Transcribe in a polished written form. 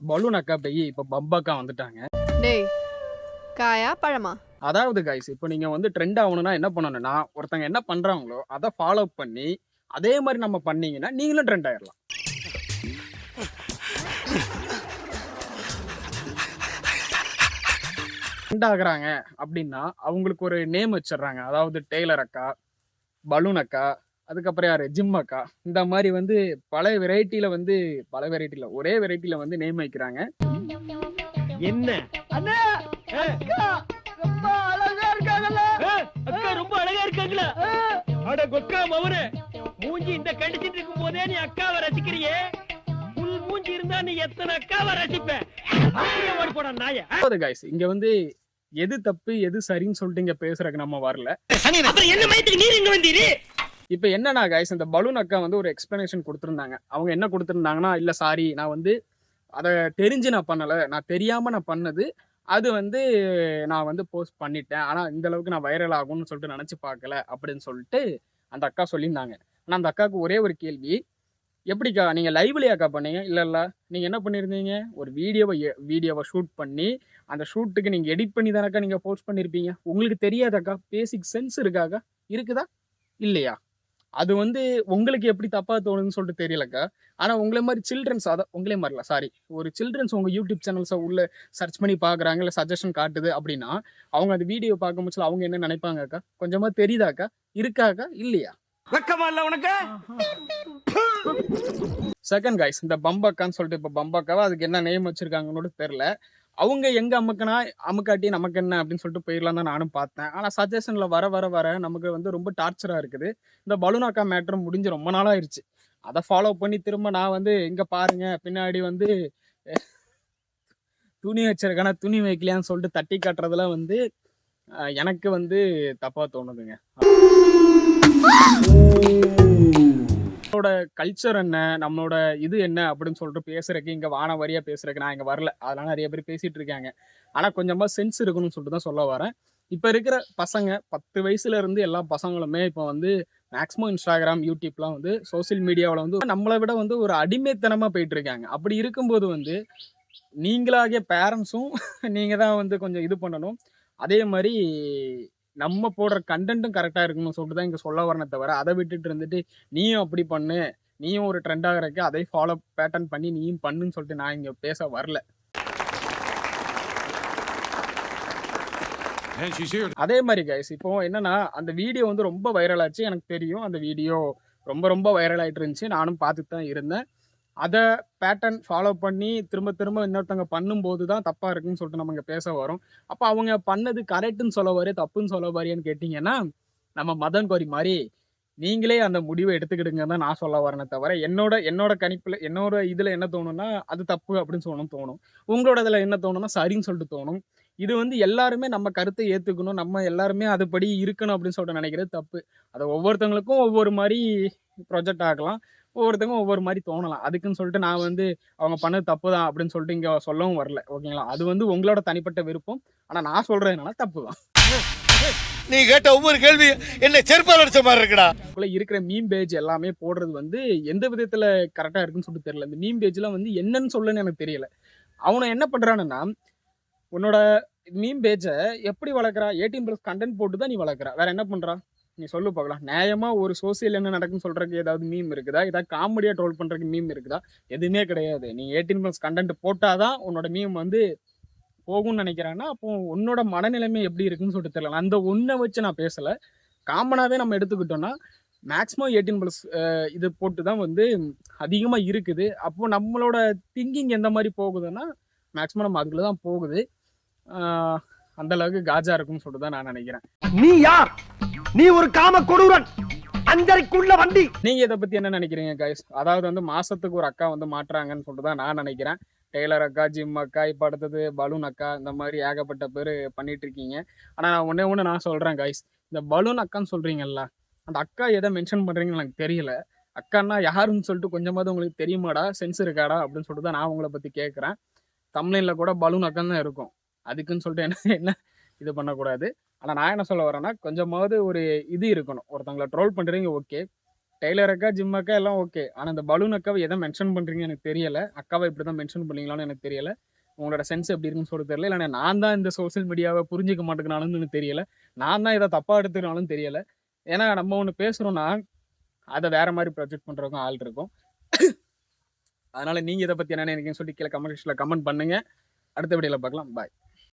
Balloon அக்கா போய் இப்போ பம்பாக்கா வந்துட்டாங்க. டேய், காயா பழமா? அதாவது கைஸ், இப்போ நீங்க வந்து ட்ரெண்ட் ஆகணும்னா என்ன பண்ணணும்னா, ஒருத்தங்க என்ன பண்றாங்களோ அத ஃபாலோ பண்ணி, அதே மாரி நம்ம பண்ணீங்கன்னா, நீங்களும் ட்ரெண்ட் ஆயிரலாம். ட்ரெண்ட் ஆகுறாங்க அப்படின்னா, அவங்களுக்கு ஒரு நேம் வச்சுடுறாங்க. அதாவது டெய்லர் அக்கா, பலூன் அக்கா, அதுக்கப்புறம் யாரு ஜிம் அக்கா. இந்த மாரி வந்து பல வெரைட்டில வந்து பல வெரைட்டில ஒரே வெரைட்டில வந்து நேம் வைக்கிறாங்க. என்ன அண்ணா அக்கா ரொம்ப அழகா இருக்காங்கல்ல அக்கா ரொம்ப அழகா இருக்காங்களா அட கொக்கா மவனே மூஞ்சி இந்த கண்டிச்சிட்டு இருக்கும் போதே நீ அக்காவை ரசிக்கிறியே புல் மூஞ்சி இருந்தா நீ எத்தனை அக்காவை ரசிப்ப அப்படியே ஓடி போடா நாய அதாவது கைஸ், இங்க வந்து எது தப்பு எது சரின்னு சொல்லிட்டு இங்க பேசுறதுக்கு நம்ம வரல. அப்புறம் என்ன மயத்துக்கு நீர் இங்க வந்தீரு? இப்ப என்னன்னா கைஸ், இந்த பலூன் அக்கா வந்து ஒரு எக்ஸ்பிளனேஷன் கொடுத்திருந்தாங்க. அவங்க என்ன கொடுத்திருந்தாங்கன்னா, இல்ல சாரி, நான் வந்து அத தெரிஞ்சு நான் பண்ணல. நான் தெரியாம நான் பண்ணது. அது வந்து நான் வந்து போஸ்ட் பண்ணிட்டேன். ஆனா இந்த அளவுக்கு நான் வைரல் ஆகும்னு சொல்லிட்டு நினைச்சு பார்க்கல அப்படின்னு சொல்லிட்டு அந்த அக்கா சொல்லியிருந்தாங்க. ஆனா அந்த அக்காவுக்கு ஒரே ஒரு கேள்வி. எப்படிக்கா நீங்க லைவ்லயாக்கா பண்ணீங்க? இல்ல இல்ல. நீங்க என்ன பண்ணியிருந்தீங்க? ஒரு வீடியோவ ஷூட் பண்ணி, அந்த ஷூட்டுக்கு நீங்க எடிட் பண்ணி தானக்கா நீங்க போஸ்ட் பண்ணியிருப்பீங்க. உங்களுக்கு தெரியாதாக்கா? பேசிக் சென்ஸ் இருக்காக்கா? இருக்குதா? இல்லையா? அது வந்து உங்களுக்கு எப்படி தப்பா தோணுதுன்னு சொல்லிட்டு தெரியலக்கா. ஆனா உங்கள மாரி சில்ட்ரன்ஸ், அதான் உங்களே மாரி இல்ல, சாரி. ஒரு சில்ட்ரன்ஸ் உங்க யூடியூப் சேனல்ஸ உள்ள சர்ச் பண்ணி பார்க்குறாங்க, இல்ல சஜஷன் காட்டுது அப்படின்னா, அவங்க அந்த வீடியோ பார்க்கும்போது அவங்க என்ன நினைப்பாங்கக்கா? கொஞ்சமா தெரியுதாக்கா? இருக்காக்கா? இல்லையா? வெக்கமா இல்ல உனக்கு? செகண்ட் கைஸ், இந்த பம்பக்கான்னு சொல்லிட்டு இப்ப பம்பக்காவா அதுக்கு என்ன நேம் வச்சிருக்காங்கன்னு தெரியல. அவங்க எங்க அமுக்குனா அமுக்காட்டி நமக்கு என்ன அப்படின்னு சொல்லிட்டு போயிடலாம் தான் நானும் பார்த்தேன். ஆனா சஜஷன்ல வர வர வர நமக்கு வந்து ரொம்ப டார்ச்சரா இருக்குது. இந்த பலூன் அக்கா மேட்டர் முடிஞ்சு ரொம்ப நாள் ஆயிருச்சு. அத ஃபாலோ பண்ணி திரும்ப நான் வந்து இங்க பாருங்க பின்னாடி வந்து துணி வச்சிருக்கேனா, துணி வைக்கலையான்னு சொல்லிட்டு தட்டி காட்டுறதெல்லாம் வந்து எனக்கு வந்து தப்பா தோணுதுங்க. நம்மளோட கல்ச்சர் என்ன, நம்மளோட இது என்ன அப்படின்னு சொல்லிட்டு பேசுறதுக்கு இங்க வானவரியா பேசுறதுக்கு நான் இங்க வரல. அதெல்லாம் நிறைய பேர் பேசிட்டு இருக்காங்க. ஆனா கொஞ்சமா சென்ஸ் இருக்கணும்னு சொல்லிட்டு தான் சொல்ல வரேன். இப்ப இருக்கிற பசங்க 10 வயசுல இருந்து எல்லா பசங்களுமே இப்ப வந்து மேக்ஸிமம் Instagram, YouTubeலாம் வந்து சோசியல் மீடியாவுல வந்து நம்மள விட வந்து ஒரு அடிமைத்தனமா போயிட்டு இருக்காங்க. அப்படி இருக்கும்போது வந்து நீங்களாகிய பேரண்ட்ஸும் நீங்க தான் வந்து கொஞ்சம் இது பண்ணணும். அதே மாரி நம்ம போடுற கன்டென்ட்டும் கரெக்ட்டா இருக்கணும்னு சொல்லிட்டு தான் இங்க சொல்ல வரேனே தவிர, அத விட்டுட்டு இருந்துட்டு, நீயும் அப்படி பண்ணு, நீயும் ஒரு ட்ரெண்ட் ஆகுறதுக்கு அதை ஃபாலோ பேட்டர்ன் பண்ணி நீயும் பண்ணுன்னு சொல்லிட்டு நான் இங்க பேச வரல. அதே மாரி கைஸ், இப்போ என்னன்னா அந்த வீடியோ வந்து ரொம்ப வைரல் ஆச்சு. எனக்கு தெரியும். அந்த வீடியோ ரொம்ப ரொம்ப வைரல் ஆயிட்டு இருந்துச்சு. நானும் பார்த்துட்டு தான் இருந்தேன். அத பேட்டர்ன் ஃபாலோ பண்ணி திரும்ப திரும்ப இன்னொருத்தவங்க பண்ணும்போது தான் தப்பா இருக்குன்னு சொல்லிட்டு நம்ம இங்க பேச வரோம். அப்ப அவங்க பண்ணது கரெக்ட்ன்னு சொல்ல வாரியா, தப்புன்னு சொல்ல வாரியான்னு கேட்டீங்கன்னா, நம்ம மதன் கோரி மாரி நீங்களே அந்த முடிவ எடுத்துக்கிடுங்கன்னு தான் நான் சொல்ல வரேனே தவிர, என்னோட என்னோட கணிப்புல என்னோட இதுல என்ன தோணும்னா, அது தப்பு அப்படின்னு தோணும். உங்களோட இதுல என்ன தோணும்னா, சரின்னு சொல்லிட்டு தோணும். இது வந்து எல்லாருமே நம்ம கருத்தை ஏத்துக்கணும். நம்ம எல்லாருமே அதுபடி இருக்கணும் அப்படின்னு சொல்லிட்டு நினைக்கிறது தப்பு. அது ஒவ்வொருத்தவங்களுக்கும் ஒவ்வொரு மாரி ப்ரொஜெக்ட் ஆகலாம். ஒவ்வொருத்தவங்க ஒவ்வொரு மாரி தோணலாம். அதுக்குன்னு சொல்லிட்டு நான் வந்து அவங்க பண்ணது தப்பு தான் அப்படின்னு சொல்லிட்டு இங்க சொல்லவும் வரல. ஓகேங்களா? அது வந்து உங்களோட தனிப்பட்ட விருப்பம். ஆனா நான் சொல்றது என்னன்னா தப்பு தான். நீ கேட்ட ஒவ்வொரு கேள்வி என்ன செருப்பால் அடிச்ச மாதிரி இருக்குடா. இருக்கிற மீம் பேஜ் எல்லாமே போடுறது வந்து எந்த விதத்துல கரெக்டா இருக்குன்னு சொல்லிட்டு தெரியல. இந்த மீம் பேஜ்லாம் வந்து என்னன்னு சொல்லன்னு எனக்கு தெரியல. அவன என்ன பண்றானுன்னா, உன்னோட மீம் பேஜ எப்படி வளர்க்குறா? 18+ கன்டென்ட் போட்டு தான் நீ வளர்க்குற. வேற என்ன பண்றா? நீ சொல்லு பார்க்கலாம். நியாயமா ஒரு சோசியல் என்ன நடக்குன்னு சொல்றதுக்கு ஏதாவது மீம் இருக்குதா? ஏதாவது காமெடியா ட்ரோல் பண்றதுக்கு மீம் இருக்குதா? எதுவுமே கிடையாது. நீ 18+ கன்டென்ட் போட்டா தான் உன்னோட மீம் வந்து போகும்னு நினைக்கிறேன்னா, அப்போ உன்னோட மனநிலைமை எப்படி இருக்குன்னு சொல்லிட்டு தெரியல. அந்த ஒண்ண வச்சு நான் பேசல. காமனாவே நம்ம எடுத்துக்கிட்டோம்னா, மேக்ஸிமம் 18+ இது போட்டு தான் வந்து அதிகமா இருக்குது. அப்போ நம்மளோட திங்கிங் எந்த மாரி போகுதுன்னா, மேக்ஸிமம் நம்ம அதுக்குள்ள தான் போகுது. ஆ அந்த அளவுக்கு காஜா இருக்கும்னு சொல்லிட்டு தான் நான் நினைக்கிறேன். நீ யார்? நீ ஒரு காம கொடூரன், அஞ்சரைக்குள்ள வண்டி. நீங்க இத பத்தி என்ன நினைக்கிறீங்க கைஸ்? அதாவது வந்து மாசத்துக்கு ஒரு அக்கா வந்து மாட்றாங்கன்னு சொல்லிட்டு தான் நான் நினைக்கிறேன். டெய்லர் அக்கா, ஜிம் அக்கா, இப்ப அடுத்தது பலூன் அக்கா, இந்த மாரி ஏகப்பட்ட பேரு பண்ணிட்டு இருக்கீங்க. ஆனா நான் ஒண்ணே ஒண்ணு நான் சொல்றேன் கைஸ். இந்த பலூன் அக்கான்னு சொல்றீங்கல்ல, அந்த அக்கா எத மென்ஷன் பண்றீங்கன்னு எனக்கு தெரியல. அக்கான்னா யாருன்னு சொல்லிட்டு கொஞ்சமாவது உங்களுக்கு தெரியுமாடா? சென்ஸ் இருக்காடா? அப்படின்னு சொல்லிட்டு தான் நான் உங்கள பத்தி கேட்கிறேன். தம்ப்நெயில்ல கூட பலூன் அக்கான்னு தான் இருக்கும். அதுக்குன்னு சொல்லிட்டு என்ன என்ன இது பண்ணக்கூடாது. ஆனா நான் என்ன சொல்ல வரேன்னா, கொஞ்சமாவது ஒரு இது இருக்கணும். ஒருத்தவங்கள ட்ரோல் பண்றீங்க ஓகே. டெய்லர் அக்கா, ஜிம் அக்கா எல்லாம் ஓகே. ஆனா இந்த பலூன் அக்காவ எத மென்ஷன் பண்றீங்க எனக்கு தெரியல. அக்காவ இப்படி தான் மென்ஷன் பண்ணீங்களான்னு எனக்கு தெரியல. உங்களோட சென்ஸ் எப்படி இருக்குன்னு சொல்ல தெரியல. இல்ல நான் தான் இந்த சோசியல் மீடியாவ புரிஞ்சுக்க மாட்டேங்கிறானுன்னு எனக்கு தெரியல. நான் தான் இத தப்பா எடுத்துக்கிறானும் தெரியல. ஏன்னா நம்ம ஒண்ணு பேசுறோம்னா, அத வேற மாரி ப்ரொஜெக்ட் பண்றவங்க ஆள் இருக்கும். அதனால நீங்க இத பத்தி என்ன நினைக்கிறீங்கன்னு சொல்லி கீழ கமெண்ட் செக்ஷன்ல கமெண்ட் பண்ணுங்க. அடுத்த வீடியோல பார்க்கலாம். பாய்.